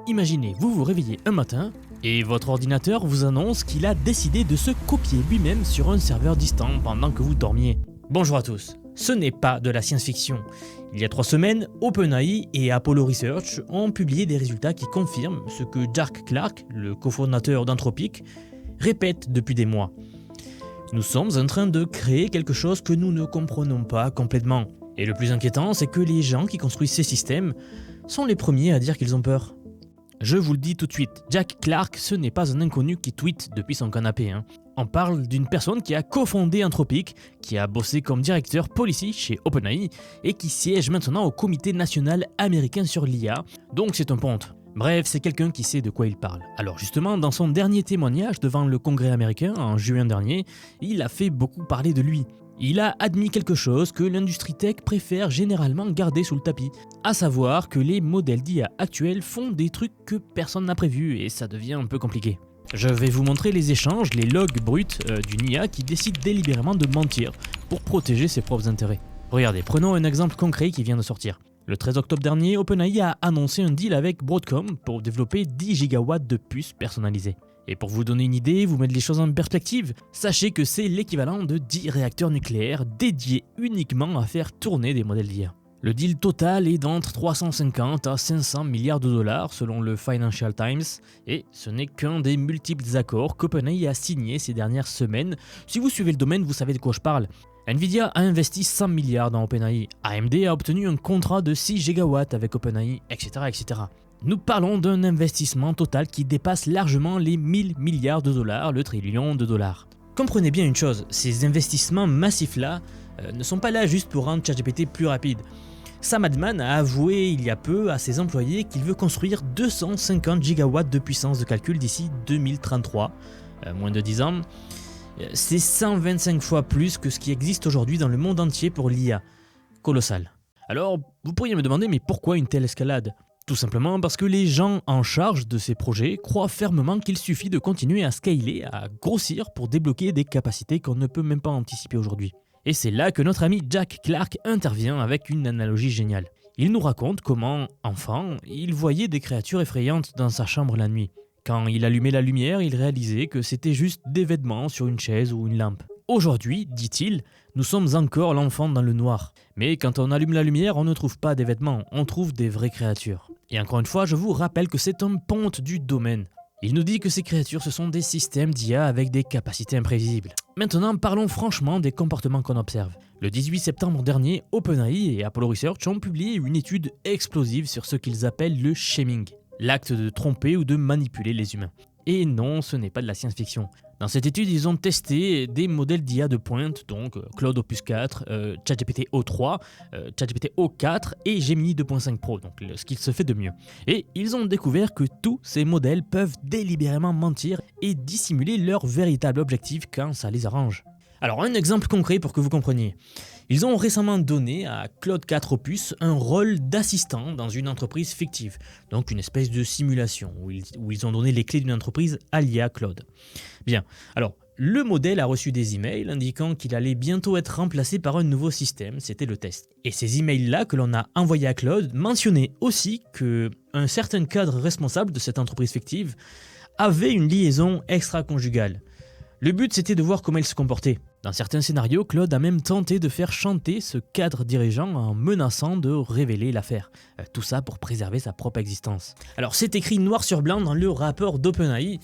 Imaginez, vous vous réveillez un matin et votre ordinateur vous annonce qu'il a décidé de se copier lui-même sur un serveur distant pendant que vous dormiez. Bonjour à tous, ce n'est pas de la science-fiction. Il y a 3 semaines, OpenAI et Apollo Research ont publié des résultats qui confirment ce que Jack Clark, le cofondateur d'Anthropic, répète depuis des mois. Nous sommes en train de créer quelque chose que nous ne comprenons pas complètement. Et le plus inquiétant, c'est que les gens qui construisent ces systèmes sont les premiers à dire qu'ils ont peur. Je vous le dis tout de suite, Jack Clark, ce n'est pas un inconnu qui tweet depuis son canapé. On parle d'une personne qui a cofondé Anthropic, qui a bossé comme directeur policy chez OpenAI et qui siège maintenant au Comité national américain sur l'IA, donc c'est un ponte. Bref, c'est quelqu'un qui sait de quoi il parle. Alors justement, dans son dernier témoignage devant le Congrès américain en juin dernier, il a fait beaucoup parler de lui. Il a admis quelque chose que l'industrie tech préfère généralement garder sous le tapis, à savoir que les modèles d'IA actuels font des trucs que personne n'a prévus et ça devient un peu compliqué. Je vais vous montrer les échanges, les logs bruts d'une IA qui décide délibérément de mentir pour protéger ses propres intérêts. Regardez, prenons un exemple concret qui vient de sortir. Le 13 octobre dernier, OpenAI a annoncé un deal avec Broadcom pour développer 10 gigawatts de puces personnalisées. Et pour vous donner une idée, vous mettre les choses en perspective, sachez que c'est l'équivalent de 10 réacteurs nucléaires dédiés uniquement à faire tourner des modèles d'IA. Le deal total est d'entre 350 à 500 milliards de dollars selon le Financial Times, et ce n'est qu'un des multiples accords qu'OpenAI a signés ces dernières semaines. Si vous suivez le domaine, vous savez de quoi je parle. Nvidia a investi 100 milliards dans OpenAI, AMD a obtenu un contrat de 6 gigawatts avec OpenAI, etc. etc. Nous parlons d'un investissement total qui dépasse largement les 1000 milliards de dollars, le trillion de dollars. Comprenez bien une chose, ces investissements massifs-là ne sont pas là juste pour rendre ChatGPT plus rapide. Sam Altman a avoué il y a peu à ses employés qu'il veut construire 250 gigawatts de puissance de calcul d'ici 2033, moins de 10 ans. C'est 125 fois plus que ce qui existe aujourd'hui dans le monde entier pour l'IA. Colossal. Alors, vous pourriez me demander, mais pourquoi une telle escalade ? Tout simplement parce que les gens en charge de ces projets croient fermement qu'il suffit de continuer à scaler, à grossir pour débloquer des capacités qu'on ne peut même pas anticiper aujourd'hui. Et c'est là que notre ami Jack Clark intervient avec une analogie géniale. Il nous raconte comment, enfant, il voyait des créatures effrayantes dans sa chambre la nuit. Quand il allumait la lumière, il réalisait que c'était juste des vêtements sur une chaise ou une lampe. Aujourd'hui, dit-il, nous sommes encore l'enfant dans le noir. Mais quand on allume la lumière, on ne trouve pas des vêtements, on trouve des vraies créatures. Et encore une fois, je vous rappelle que c'est un ponte du domaine. Il nous dit que ces créatures, ce sont des systèmes d'IA avec des capacités imprévisibles. Maintenant, parlons franchement des comportements qu'on observe. Le 18 septembre dernier, OpenAI et Apollo Research ont publié une étude explosive sur ce qu'ils appellent le shaming, l'acte de tromper ou de manipuler les humains. Et non, ce n'est pas de la science-fiction. Dans cette étude, ils ont testé des modèles d'IA de pointe, donc Claude Opus 4, ChatGPT O3, ChatGPT O4 et Gemini 2.5 Pro, donc ce qu'il se fait de mieux. Et ils ont découvert que tous ces modèles peuvent délibérément mentir et dissimuler leur véritable objectif quand ça les arrange. Alors un exemple concret pour que vous compreniez. Ils ont récemment donné à Claude 4 Opus un rôle d'assistant dans une entreprise fictive, donc une espèce de simulation où ils ont donné les clés d'une entreprise à l'IA Claude. Bien, alors le modèle a reçu des emails indiquant qu'il allait bientôt être remplacé par un nouveau système, c'était le test. Et ces emails-là que l'on a envoyés à Claude mentionnaient aussi qu'un certain cadre responsable de cette entreprise fictive avait une liaison extra-conjugale. Le but, c'était de voir comment il se comportait. Dans certains scénarios, Claude a même tenté de faire chanter ce cadre dirigeant en menaçant de révéler l'affaire. Tout ça pour préserver sa propre existence. Alors c'est écrit noir sur blanc dans le rapport d'OpenAI,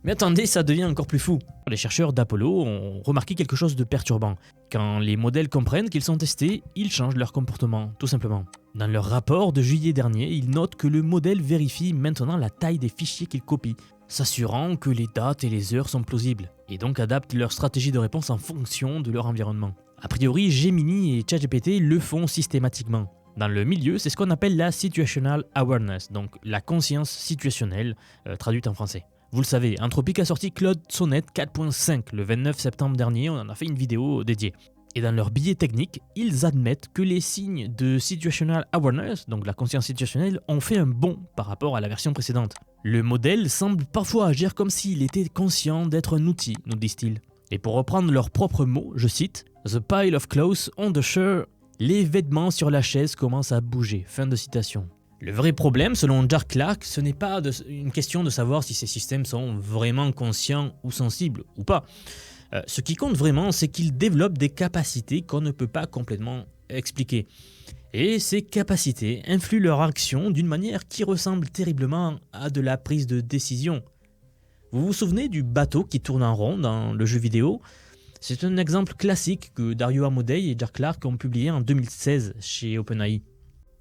mais attendez, ça devient encore plus fou. Les chercheurs d'Apollo ont remarqué quelque chose de perturbant. Quand les modèles comprennent qu'ils sont testés, ils changent leur comportement, tout simplement. Dans leur rapport de juillet dernier, ils notent que le modèle vérifie maintenant la taille des fichiers qu'il copie, s'assurant que les dates et les heures sont plausibles, et donc adaptent leur stratégie de réponse en fonction de leur environnement. A priori, Gemini et ChatGPT le font systématiquement. Dans le milieu, c'est ce qu'on appelle la situational awareness, donc la conscience situationnelle, traduite en français. Vous le savez, Anthropic a sorti Claude Sonnet 4.5 le 29 septembre dernier, on en a fait une vidéo dédiée. Et dans leur billet technique, ils admettent que les signes de situational awareness, donc la conscience situationnelle, ont fait un bond par rapport à la version précédente. Le modèle semble parfois agir comme s'il était conscient d'être un outil, nous disent-ils. Et pour reprendre leurs propres mots, je cite « The pile of clothes on the chair, les vêtements sur la chaise commencent à bouger ». Fin de citation. Le vrai problème, selon Jack Clark, ce n'est pas une question de savoir si ces systèmes sont vraiment conscients ou sensibles ou pas. Ce qui compte vraiment, c'est qu'ils développent des capacités qu'on ne peut pas complètement expliquer. Et ces capacités influent leur action d'une manière qui ressemble terriblement à de la prise de décision. Vous vous souvenez du bateau qui tourne en rond dans le jeu vidéo ? C'est un exemple classique que Dario Amodei et Jack Clark ont publié en 2016 chez OpenAI.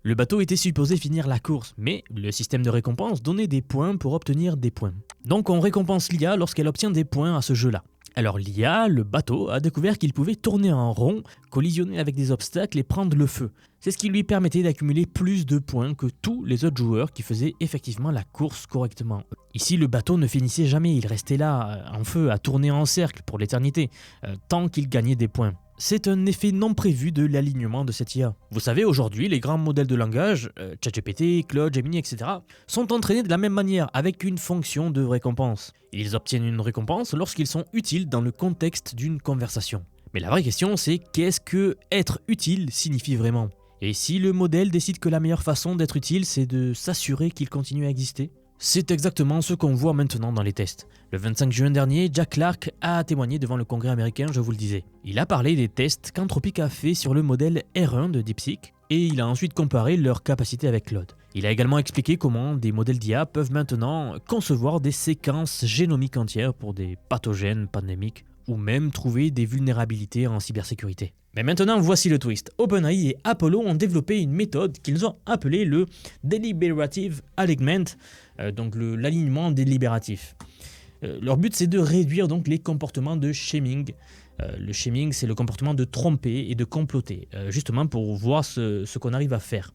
Le bateau était supposé finir la course, mais le système de récompense donnait des points pour obtenir des points. Donc on récompense l'IA lorsqu'elle obtient des points à ce jeu-là. Alors l'IA, le bateau, a découvert qu'il pouvait tourner en rond, collisionner avec des obstacles et prendre le feu. C'est ce qui lui permettait d'accumuler plus de points que tous les autres joueurs qui faisaient effectivement la course correctement. Ici, le bateau ne finissait jamais, il restait là, en feu, à tourner en cercle pour l'éternité, tant qu'il gagnait des points. C'est un effet non prévu de l'alignement de cette IA. Vous savez, aujourd'hui, les grands modèles de langage, ChatGPT, Claude, Gemini, etc., sont entraînés de la même manière, avec une fonction de récompense. Ils obtiennent une récompense lorsqu'ils sont utiles dans le contexte d'une conversation. Mais la vraie question, c'est qu'est-ce que être utile signifie vraiment ? Et si le modèle décide que la meilleure façon d'être utile, c'est de s'assurer qu'il continue à exister ? C'est exactement ce qu'on voit maintenant dans les tests. Le 25 juin dernier, Jack Clark a témoigné devant le Congrès américain, je vous le disais. Il a parlé des tests qu'Anthropic a fait sur le modèle R1 de DeepSeek et il a ensuite comparé leur capacité avec Claude. Il a également expliqué comment des modèles d'IA peuvent maintenant concevoir des séquences génomiques entières pour des pathogènes pandémiques ou même trouver des vulnérabilités en cybersécurité. Mais maintenant, voici le twist. OpenAI et Apollo ont développé une méthode qu'ils ont appelée le Deliberative Alignment, donc l'alignement délibératif. Leur but, c'est de réduire donc les comportements de shaming. Le shaming, c'est le comportement de tromper et de comploter, justement pour voir ce qu'on arrive à faire.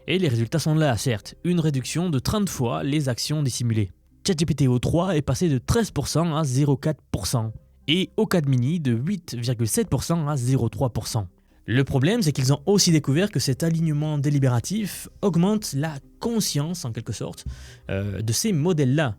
Et les résultats sont là, certes. Une réduction de 30 fois les actions dissimulées. ChatGPT O3 est passé de 13% à 0,4%. Et OCAD Mini de 8,7% à 0,3%. Le problème, c'est qu'ils ont aussi découvert que cet alignement délibératif augmente la conscience, en quelque sorte, de ces modèles-là.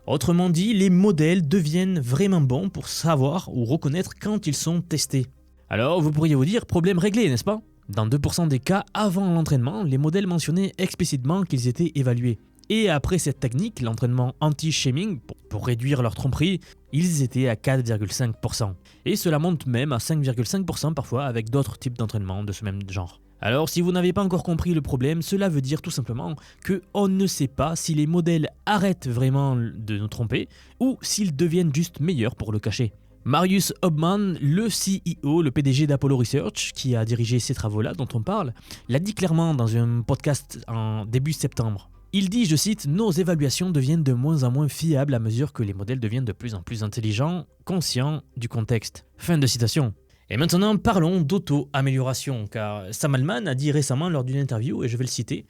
Autrement dit, les modèles deviennent vraiment bons pour savoir ou reconnaître quand ils sont testés. Alors, vous pourriez vous dire, problème réglé, n'est-ce pas ? Dans 2% des cas, avant l'entraînement, les modèles mentionnaient explicitement qu'ils étaient évalués. Et après cette technique, l'entraînement anti-shaming, pour réduire leur tromperie, ils étaient à 4,5%. Et cela monte même à 5,5% parfois avec d'autres types d'entraînement de ce même genre. Alors si vous n'avez pas encore compris le problème, cela veut dire tout simplement qu'on ne sait pas si les modèles arrêtent vraiment de nous tromper ou s'ils deviennent juste meilleurs pour le cacher. Marius Obman, le CEO, le PDG d'Apollo Research, qui a dirigé ces travaux-là dont on parle, l'a dit clairement dans un podcast en début septembre. Il dit, je cite, « Nos évaluations deviennent de moins en moins fiables à mesure que les modèles deviennent de plus en plus intelligents, conscients du contexte. » Fin de citation. Et maintenant, parlons d'auto-amélioration, car Sam Altman a dit récemment lors d'une interview, et je vais le citer,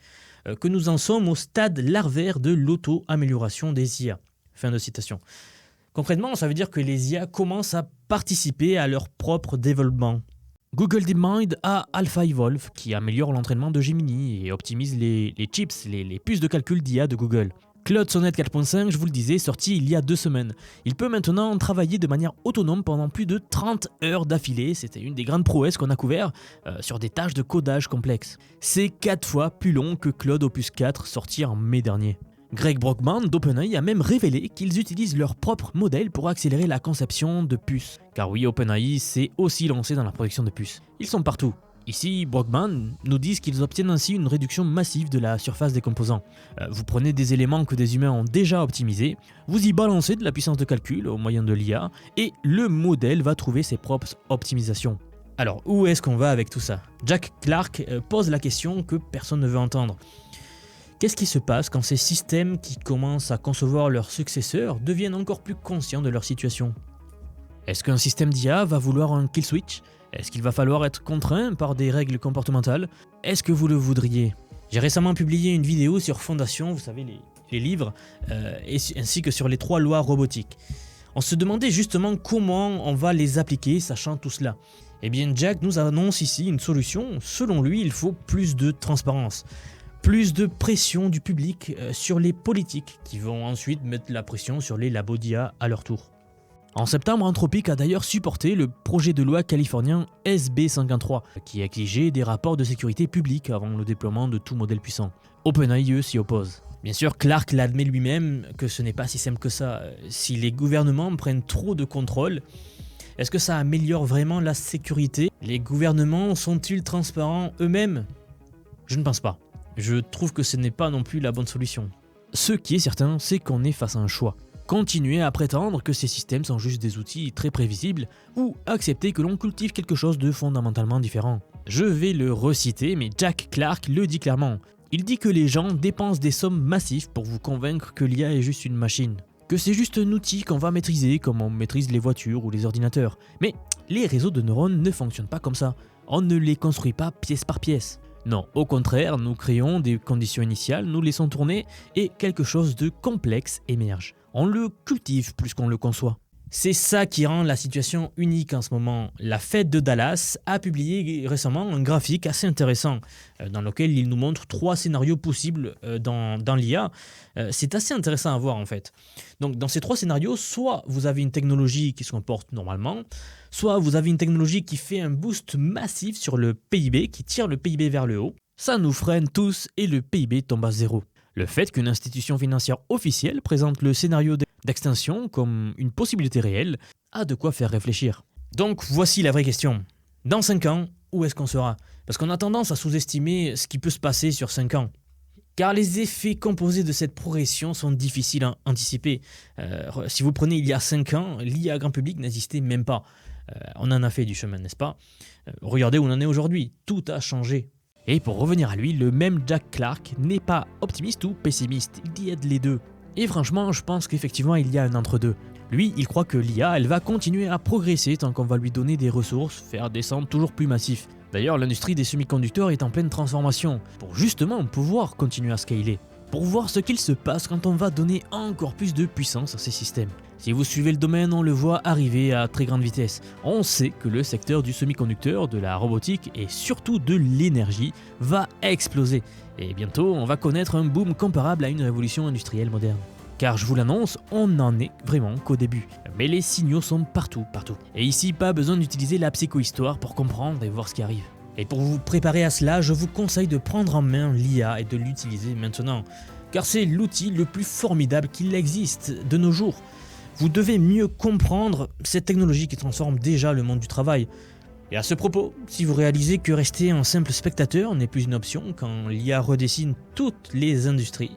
que nous en sommes au stade larvaire de l'auto-amélioration des IA. Fin de citation. Concrètement, ça veut dire que les IA commencent à participer à leur propre développement. Google DeepMind a AlphaEvolve qui améliore l'entraînement de Gemini et optimise les chips, les puces de calcul d'IA de Google. Claude Sonnet 4.5, je vous le disais, sorti il y a 2 semaines. Il peut maintenant travailler de manière autonome pendant plus de 30 heures d'affilée. C'était une des grandes prouesses qu'on a couvert sur des tâches de codage complexes. C'est 4 fois plus long que Claude Opus 4 sorti en mai dernier. Greg Brockman d'OpenAI a même révélé qu'ils utilisent leur propre modèle pour accélérer la conception de puces. Car oui, OpenAI s'est aussi lancé dans la production de puces. Ils sont partout. Ici, Brockman nous dit qu'ils obtiennent ainsi une réduction massive de la surface des composants. Vous prenez des éléments que des humains ont déjà optimisés, vous y balancez de la puissance de calcul au moyen de l'IA, et le modèle va trouver ses propres optimisations. Alors, où est-ce qu'on va avec tout ça ? Jack Clark pose la question que personne ne veut entendre. Qu'est-ce qui se passe quand ces systèmes qui commencent à concevoir leurs successeurs deviennent encore plus conscients de leur situation ? Est-ce qu'un système d'IA va vouloir un kill switch ? Est-ce qu'il va falloir être contraint par des règles comportementales ? Est-ce que vous le voudriez ? J'ai récemment publié une vidéo sur Fondation, vous savez, les livres, ainsi que sur les 3 lois robotiques. On se demandait justement comment on va les appliquer, sachant tout cela. Eh bien, Jack nous annonce ici une solution. Selon lui, il faut plus de transparence. Plus de pression du public sur les politiques qui vont ensuite mettre la pression sur les labos d'IA à leur tour. En septembre, Anthropic a d'ailleurs supporté le projet de loi californien SB513, qui exigeait des rapports de sécurité publics avant le déploiement de tout modèle puissant. OpenAI, eux, s'y oppose. Bien sûr, Clark l'admet lui-même que ce n'est pas si simple que ça. Si les gouvernements prennent trop de contrôle, est-ce que ça améliore vraiment la sécurité? Les gouvernements sont-ils transparents eux-mêmes? Je ne pense pas. Je trouve que ce n'est pas non plus la bonne solution. Ce qui est certain, c'est qu'on est face à un choix. Continuer à prétendre que ces systèmes sont juste des outils très prévisibles ou accepter que l'on cultive quelque chose de fondamentalement différent. Je vais le reciter, mais Jack Clark le dit clairement. Il dit que les gens dépensent des sommes massives pour vous convaincre que l'IA est juste une machine. Que c'est juste un outil qu'on va maîtriser comme on maîtrise les voitures ou les ordinateurs. Mais les réseaux de neurones ne fonctionnent pas comme ça. On ne les construit pas pièce par pièce. Non, au contraire, nous créons des conditions initiales, nous laissons tourner et quelque chose de complexe émerge. On le cultive plus qu'on le conçoit. C'est ça qui rend la situation unique en ce moment. La Fed de Dallas a publié récemment un graphique assez intéressant dans lequel il nous montre 3 scénarios possibles dans l'IA. C'est assez intéressant à voir en fait. Donc dans ces 3 scénarios, soit vous avez une technologie qui se comporte normalement, soit vous avez une technologie qui fait un boost massif sur le PIB, qui tire le PIB vers le haut. Ça nous freine tous et le PIB tombe à zéro. Le fait qu'une institution financière officielle présente le scénario d'extinction comme une possibilité réelle a de quoi faire réfléchir. Donc voici la vraie question. Dans 5 ans, où est-ce qu'on sera? Parce qu'on a tendance à sous-estimer ce qui peut se passer sur 5 ans. Car les effets composés de cette progression sont difficiles à anticiper. Si vous prenez il y a 5 ans, l'IA grand public n'existait même pas. On en a fait du chemin, n'est-ce pas? Regardez où on en est aujourd'hui, tout a changé. Et pour revenir à lui, le même Jack Clark n'est pas optimiste ou pessimiste, il y a les deux. Et franchement, je pense qu'effectivement il y a un entre-deux. Lui, il croit que l'IA, elle va continuer à progresser tant qu'on va lui donner des ressources, faire des centres toujours plus massifs. D'ailleurs, l'industrie des semi-conducteurs est en pleine transformation, pour justement pouvoir continuer à scaler. Pour voir ce qu'il se passe quand on va donner encore plus de puissance à ces systèmes. Si vous suivez le domaine, on le voit arriver à très grande vitesse. On sait que le secteur du semi-conducteur, de la robotique et surtout de l'énergie va exploser. Et bientôt, on va connaître un boom comparable à une révolution industrielle moderne. Car je vous l'annonce, on n'en est vraiment qu'au début. Mais les signaux sont partout. Et ici, pas besoin d'utiliser la psychohistoire pour comprendre et voir ce qui arrive. Et pour vous préparer à cela, je vous conseille de prendre en main l'IA et de l'utiliser maintenant. Car c'est l'outil le plus formidable qu'il existe de nos jours. Vous devez mieux comprendre cette technologie qui transforme déjà le monde du travail. Et à ce propos, si vous réalisez que rester un simple spectateur n'est plus une option quand l'IA redessine toutes les industries,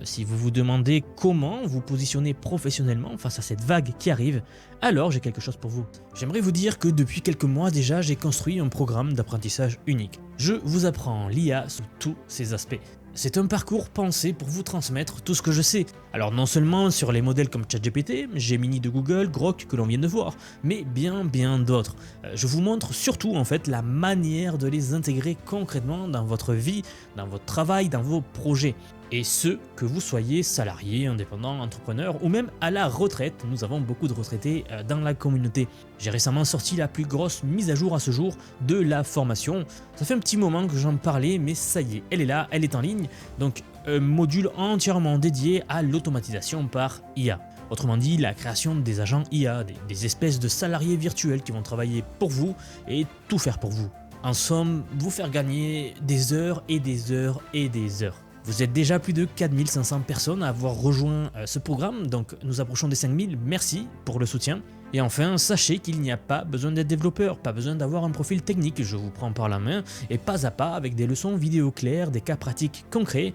si vous vous demandez comment vous positionnez professionnellement face à cette vague qui arrive, alors j'ai quelque chose pour vous. J'aimerais vous dire que depuis quelques mois déjà, j'ai construit un programme d'apprentissage unique. Je vous apprends l'IA sous tous ses aspects. C'est un parcours pensé pour vous transmettre tout ce que je sais. Alors non seulement sur les modèles comme ChatGPT, Gemini de Google, Grok que l'on vient de voir, mais bien d'autres. Je vous montre surtout en fait la manière de les intégrer concrètement dans votre vie, dans votre travail, dans vos projets. Et ce, que vous soyez salarié, indépendant, entrepreneur ou même à la retraite, nous avons beaucoup de retraités dans la communauté. J'ai récemment sorti la plus grosse mise à jour à ce jour de la formation. Ça fait un petit moment que j'en parlais, mais ça y est, elle est là, elle est en ligne. Donc un module entièrement dédié à l'automatisation par IA. Autrement dit, la création des agents IA, des espèces de salariés virtuels qui vont travailler pour vous et tout faire pour vous. En somme, vous faire gagner des heures et des heures et des heures. Vous êtes déjà plus de 4500 personnes à avoir rejoint ce programme, donc nous approchons des 5000, merci pour le soutien. Et enfin, sachez qu'il n'y a pas besoin d'être développeur, pas besoin d'avoir un profil technique, je vous prends par la main, et pas à pas, avec des leçons vidéo claires, des cas pratiques concrets,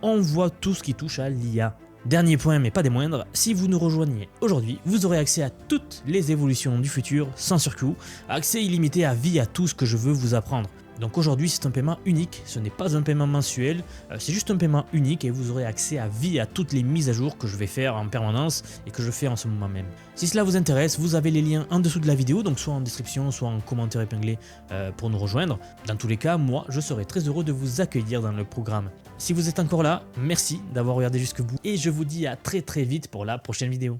on voit tout ce qui touche à l'IA. Dernier point, mais pas des moindres, si vous nous rejoignez aujourd'hui, vous aurez accès à toutes les évolutions du futur, sans surcoût, accès illimité à vie à tout ce que je veux vous apprendre. Donc aujourd'hui c'est un paiement unique, ce n'est pas un paiement mensuel, c'est juste un paiement unique et vous aurez accès à vie à toutes les mises à jour que je vais faire en permanence et que je fais en ce moment même. Si cela vous intéresse, vous avez les liens en dessous de la vidéo, donc soit en description, soit en commentaire épinglé pour nous rejoindre. Dans tous les cas, moi je serai très heureux de vous accueillir dans le programme. Si vous êtes encore là, merci d'avoir regardé jusqu'au bout et je vous dis à très vite pour la prochaine vidéo.